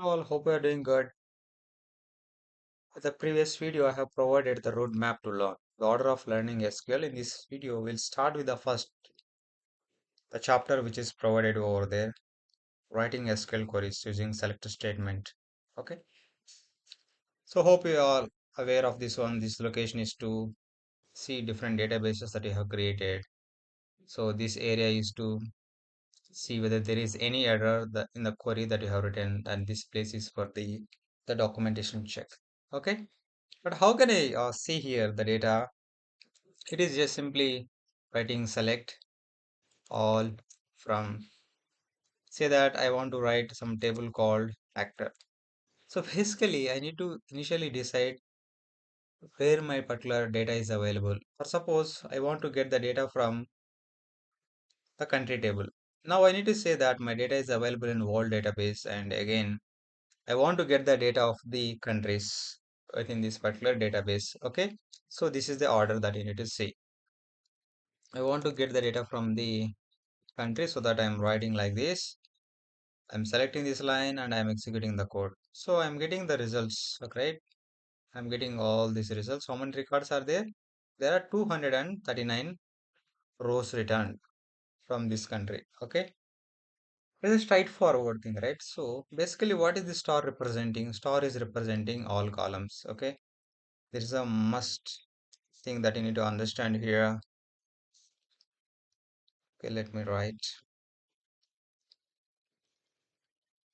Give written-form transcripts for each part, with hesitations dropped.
All hope you are doing good. In the previous video, I have provided the roadmap to learn. The order of learning SQL in this video will start with the chapter which is provided over there, writing SQL queries using select statement. Okay. So hope you are aware of this one. This location is to see different databases that you have created. So this area is to see whether there is any error in the query that you have written, and this place is for the documentation check. Okay. But how can I see here the data? It is just simply writing select all from, say that I want to write some table called actor. So basically I need to initially decide where my particular data is available. Or suppose I want to get the data from the country table. Now I need to say that my data is available in world database, and again I want to get the data of the countries within this particular database. Okay. So this is the order that you need to see. I want to get the data from the country, so that I'm writing like this. I'm selecting this line and I'm executing the code. So I'm getting the results, okay, right? I'm getting all these results. How many records are there? There are 239 rows returned from this country. Okay. It's a straightforward thing, right? So basically what is the star representing? Star is representing all columns. Okay. There is a must thing that you need to understand here. Okay, let me write.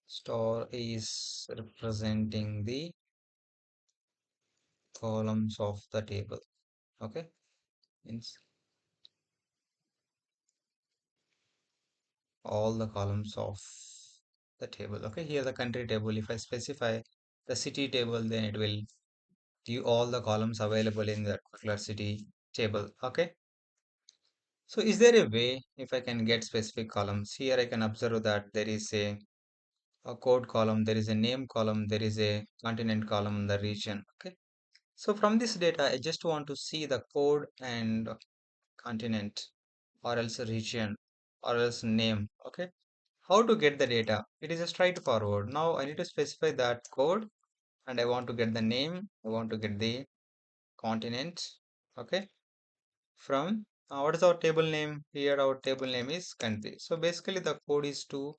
Star is representing the columns of the table. Okay, means all the columns of the table. Okay, here the country table. If I specify the city table, then it will give all the columns available in that particular city table. Okay, so is there a way if I can get specific columns? Here I can observe that there is a code column, there is a name column, there is a continent column, the region. Okay, so from this data I just want to see the code and continent, or else a region, or else name. Okay, how to get the data? It is a straightforward. Now I need to specify that code, and I want to get the name, I want to get the continent. Okay, from what is our table name? Here our table name is country. So basically the code is to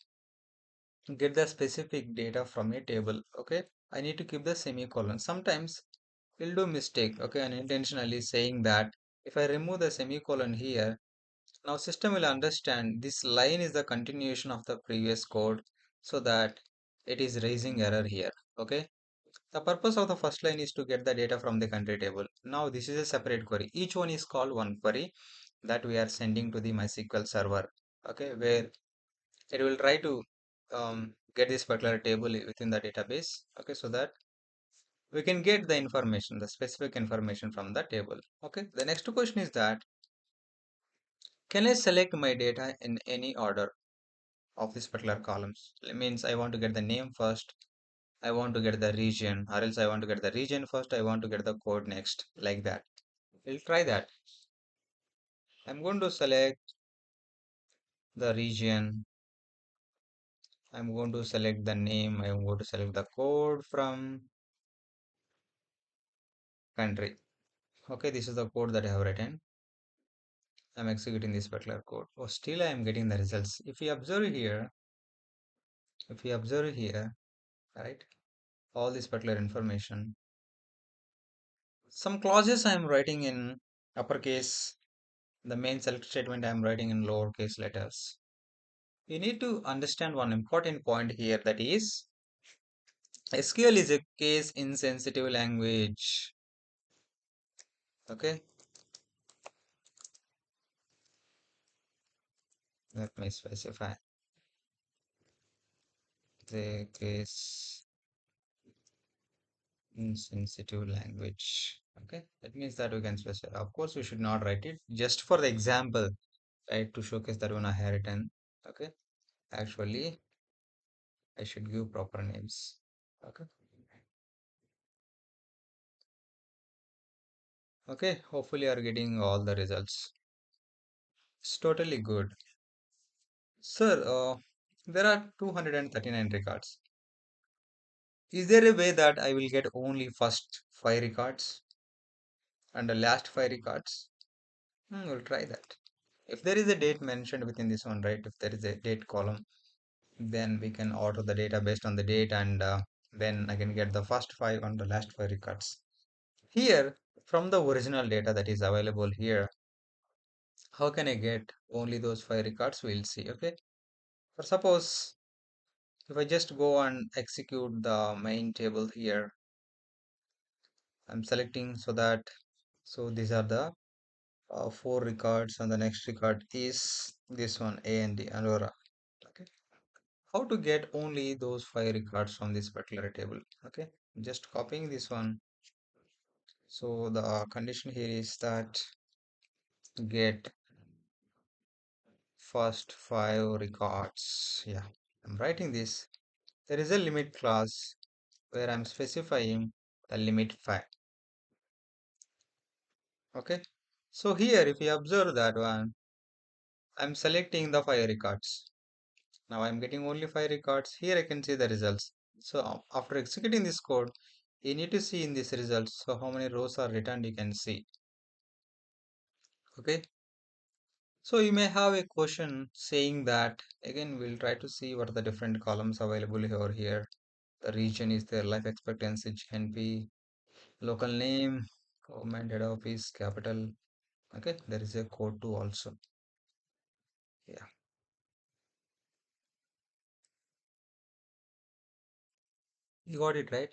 get the specific data from a table. Okay, I need to keep the semicolon. Sometimes we'll do mistake, okay, unintentionally saying that if I remove the semicolon here, now system will understand this line is the continuation of the previous code, so that it is raising error here. Okay. The purpose of the first line is to get the data from the country table. Now this is a separate query. Each one is called one query that we are sending to the MySQL server. Okay, where it will try to get this particular table within the database. Okay, so that we can get the information, the specific information from the table. Okay, the next question is that can I select my data in any order of this particular columns? It means I want to get the name first, I want to get the region, or else I want to get the region first, I want to get the code next, like that. We'll try that. I'm going to select the region, I'm going to select the name, I'm going to select the code from country. Okay, this is the code that I have written. I'm executing this particular code. Oh, still I am getting the results. If we observe here, right, all this particular information, some clauses I am writing in uppercase, the main select statement I am writing in lowercase letters. You need to understand one important point here, that is SQL is a case insensitive language. Okay, let me specify the case insensitive language. Okay, that means that we can specify. Of course, we should not write it just for the example, right, to showcase that one I have written. Okay, actually, I should give proper names. Okay, okay, hopefully, you are getting all the results. It's totally good. Sir, there are 239 records. Is there a way that I will get only first five records and the last five records? We'll try that. If there is a date mentioned within this one, right? If there is a date column, then we can order the data based on the date, and then I can get the first five and the last five records. Here, from the original data that is available here, how can I get only those five records? We'll see. Okay. For suppose if I just go and execute the main table here, I'm selecting so that so these are the four records, and the next record is this one A and D Aurora. Okay. How to get only those five records from this particular table? Okay. Just copying this one. So the condition here is that get first five records. Yeah, I'm writing this. There is a limit clause where I'm specifying the limit 5. Okay. So here, if you observe that one, I'm selecting the 5 records. Now I'm getting only 5 records. Here I can see the results. So after executing this code, you need to see in this results. So how many rows are returned, you can see. Okay. So you may have a question saying that again, we'll try to see what are the different columns available over here. The region is there, life expectancy, GNP, local name, government head office, capital. Okay, there is a code too also. Yeah, you got it right.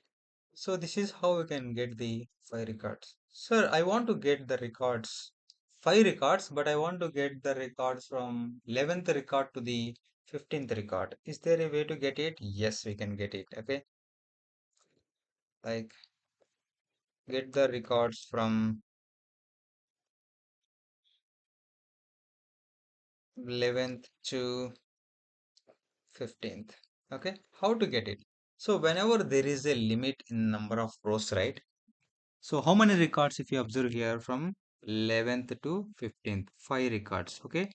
So this is how we can get the 5 records. Sir, I want to get the records, 5 records, but I want to get the records from 11th record to the 15th record. Is there a way to get it? Yes, we can get it. Okay, like get the records from 11th to 15th. Okay, how to get it? So whenever there is a limit in number of rows, right? So how many records if you observe here from 11th to 15th? 5 records, okay?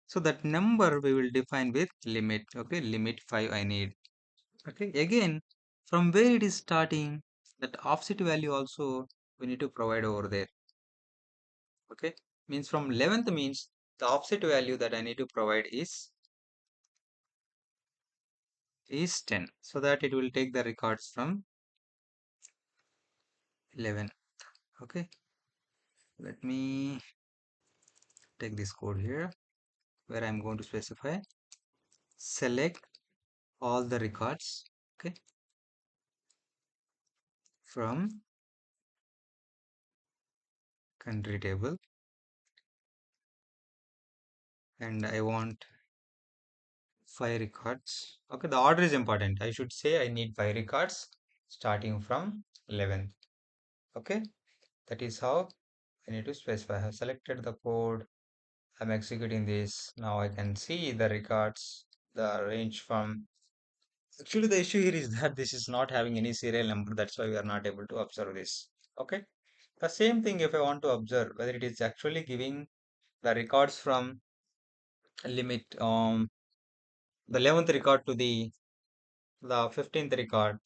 So that number we will define with limit, okay? Limit 5 I need. Okay, again, from where it is starting, that offset value also we need to provide over there, okay? Means from 11th means the offset value that I need to provide is 10, so that it will take the records from 11. Okay, let me take this code here where I'm going to specify select all the records, okay, from country table, and I want 5 records. Okay, the order is important. I should say I need 5 records starting from 11th. Okay, that is how I need to specify. I have selected the code. I'm executing this. Now I can see the records, the range from. Actually, the issue here is that this is not having any serial number. That's why we are not able to observe this. Okay. The same thing if I want to observe whether it is actually giving the records from limit the 11th record to the 15th record.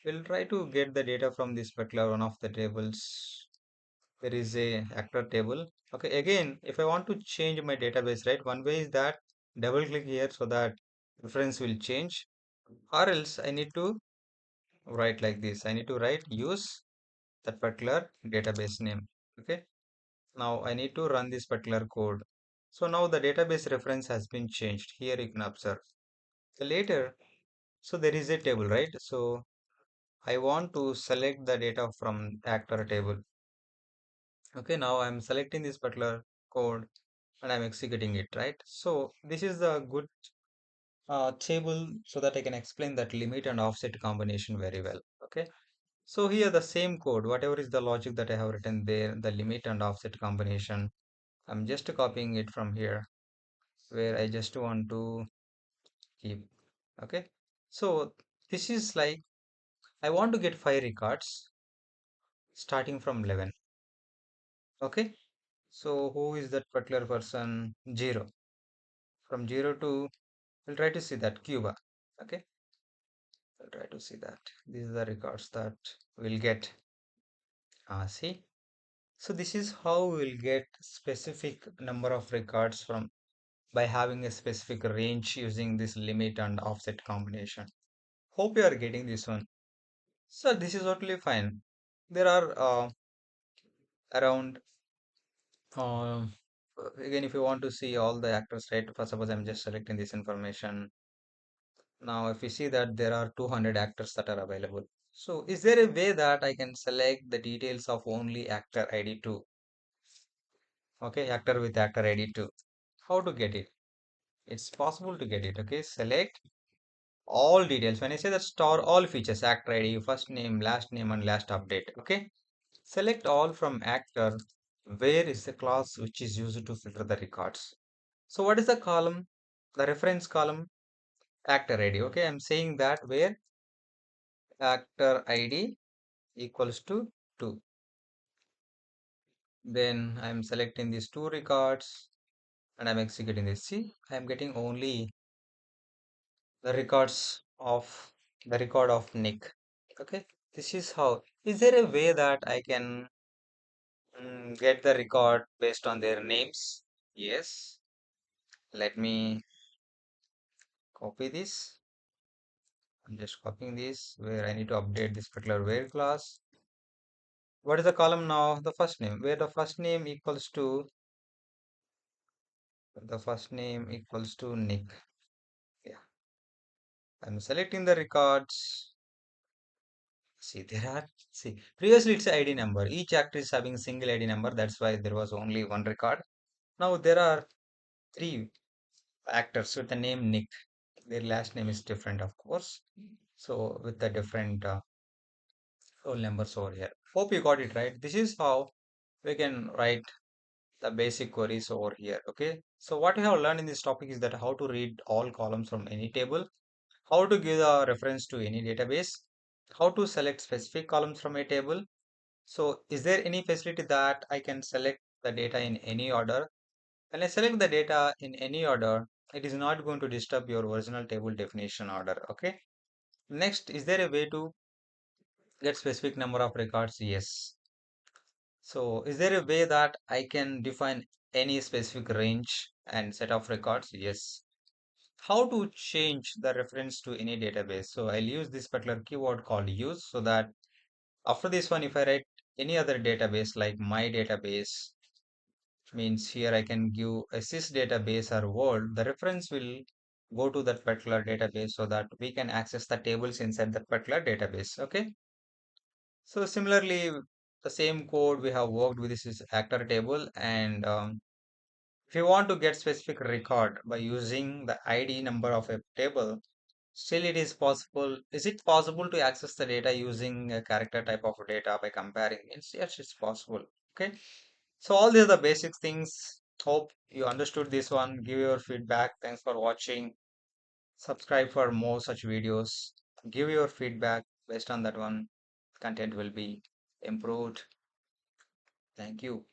We'll try to get the data from this particular one of the tables. There is a actor table. Okay, again, if I want to change my database, right, one way is that double click here so that reference will change, or else I need to write like this. I need to write use that particular database name. Okay, now I need to run this particular code. So now the database reference has been changed. Here you can observe. So later, so there is a table, right? So I want to select the data from actor table. Okay, now I'm selecting this particular code and I'm executing it, right? So this is a good table so that I can explain that limit and offset combination very well. Okay, so here the same code, whatever is the logic that I have written there, the limit and offset combination, I'm just copying it from here where I just want to keep. Okay, so this is like I want to get 5 records starting from 11. Okay, so who is that particular person? 0. From 0 to, we'll try to see that Cuba. Okay, I'll try to see that. These are the records that we'll get. See. So this is how we'll get specific number of records from by having a specific range using this limit and offset combination. Hope you are getting this one. So this is totally fine. There are around again, if you want to see all the actors, right? For suppose I'm just selecting this information. Now, if you see that there are 200 actors that are available. So is there a way that I can select the details of only actor ID 2? Okay, actor with actor ID 2. How to get it? It's possible to get it. Okay, select all details. When I say that store all features, actor ID, first name, and last update. Okay, select all from actor. Where is the class which is used to filter the records? So what is the column? The reference column, actor ID. Okay, I'm saying that where actor ID equals to 2. Then I'm selecting these two records and I'm executing this. See, I'm getting only the records of the record of Nick. Okay, this is how. Is there a way that I can get the record based on their names? Yes. Let me copy this. I'm just copying this where I need to update this particular where class. What is the column now? The first name, where the first name equals to Nick. Yeah, I'm selecting the records. See, previously it's a ID number. Each actor is having a single ID number. That's why there was only one record. Now there are three actors with the name Nick. Their last name is different, of course. So with the different roll numbers over here. Hope you got it right. This is how we can write the basic queries over here. Okay. So what we have learned in this topic is that how to read all columns from any table, how to give a reference to any database, how to select specific columns from a table. So is there any facility that I can select the data in any order? When I select the data in any order, it is not going to disturb your original table definition order. Okay. Next, is there a way to get specific number of records? Yes. So is there a way that I can define any specific range and set of records? Yes. How to change the reference to any database? So I'll use this particular keyword called use so that after this one, if I write any other database like my database, means here I can give a sys database or world, the reference will go to that particular database so that we can access the tables inside that particular database. Okay. So similarly, the same code we have worked with this is actor table and if you want to get specific record by using the ID number of a table, still it is possible. Is it possible to access the data using a character type of data by comparing? Yes, it's possible. Okay. So all these are the basic things. Hope you understood this one. Give your feedback. Thanks for watching. Subscribe for more such videos. Give your feedback. Based on that one, content will be improved. Thank you.